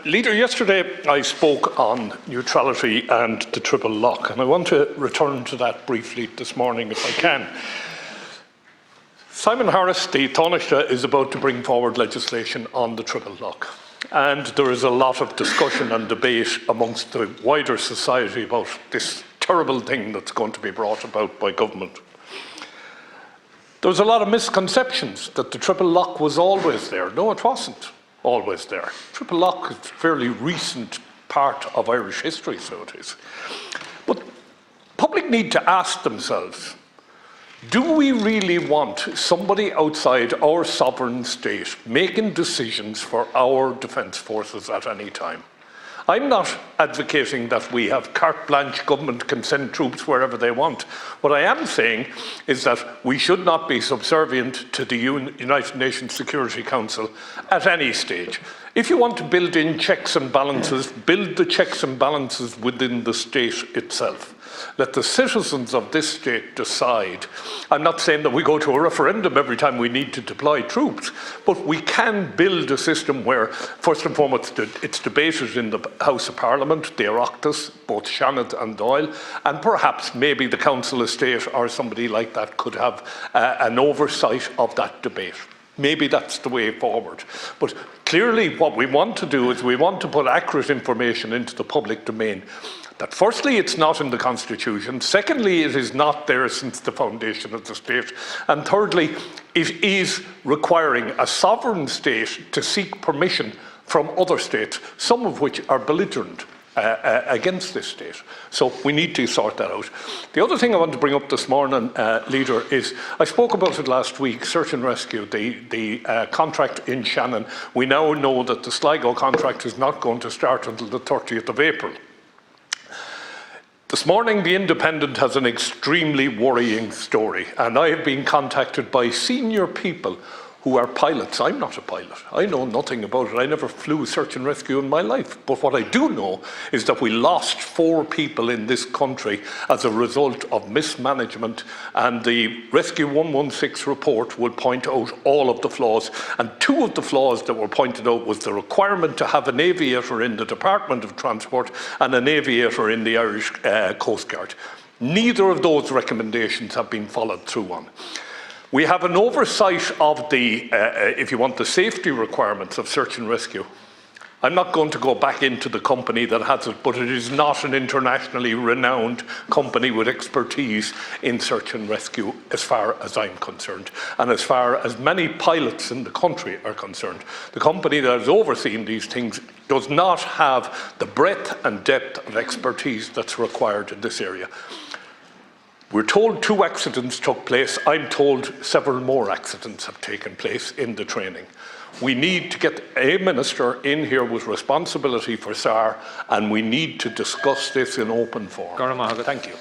Leader, yesterday I spoke on neutrality and the triple lock, and I want to return to that briefly this morning if I can. Simon Harris, the Taoiseach, is about to bring forward legislation on the triple lock. And there is a lot of discussion and debate amongst the wider society about this terrible thing that's going to be brought about by government. There's a lot of misconceptions that the triple lock was always there. No, it wasn't always there. Triple lock is a fairly recent part of Irish history, so it is. But public need to ask themselves, do we really want somebody outside our sovereign state making decisions for our defence forces at any time? I'm not advocating that we have carte blanche, government can send troops wherever they want. What I am saying is that we should not be subservient to the United Nations Security Council at any stage. If you want to build in checks and balances, build the checks and balances within the state itself. Let the citizens of this state decide. I'm not saying that we go to a referendum every time we need to deploy troops, but we can build a system where, first and foremost, it's debated in the House of Parliament, the Oireachtas, both Seanad and Dáil, and perhaps maybe the Council of State or somebody like that could have an oversight of that debate. Maybe that's the way forward. But clearly what we want to do is we want to put accurate information into the public domain. That firstly, it's not in the Constitution. Secondly, it is not there since the foundation of the state. And thirdly, it is requiring a sovereign state to seek permission from other states, some of which are belligerent against this state. So we need to sort that out. The other thing I want to bring up this morning, Leader, is I spoke about it last week, search and rescue, the contract in Shannon. We now know that the Sligo contract is not going to start until the 30th of April. This morning, The Independent has an extremely worrying story, and I have been contacted by senior people who are pilots. I'm not a pilot. I know nothing about it. I never flew search and rescue in my life. But what I do know is that we lost 4 people in this country as a result of mismanagement, and the Rescue 116 report will point out all of the flaws. And 2 of the flaws that were pointed out was the requirement to have an aviator in the Department of Transport and an aviator in the Irish Coast Guard. Neither of those recommendations have been followed through on. We have an oversight of the, if you want, the safety requirements of search and rescue. I'm not going to go back into the company that has it, but it is not an internationally renowned company with expertise in search and rescue as far as I'm concerned, and as far as many pilots in the country are concerned. The company that has overseen these things does not have the breadth and depth of expertise that's required in this area. We're told 2 accidents took place. I'm told several more accidents have taken place in the training. We need to get a minister in here with responsibility for SAR, and we need to discuss this in open forum. Thank you.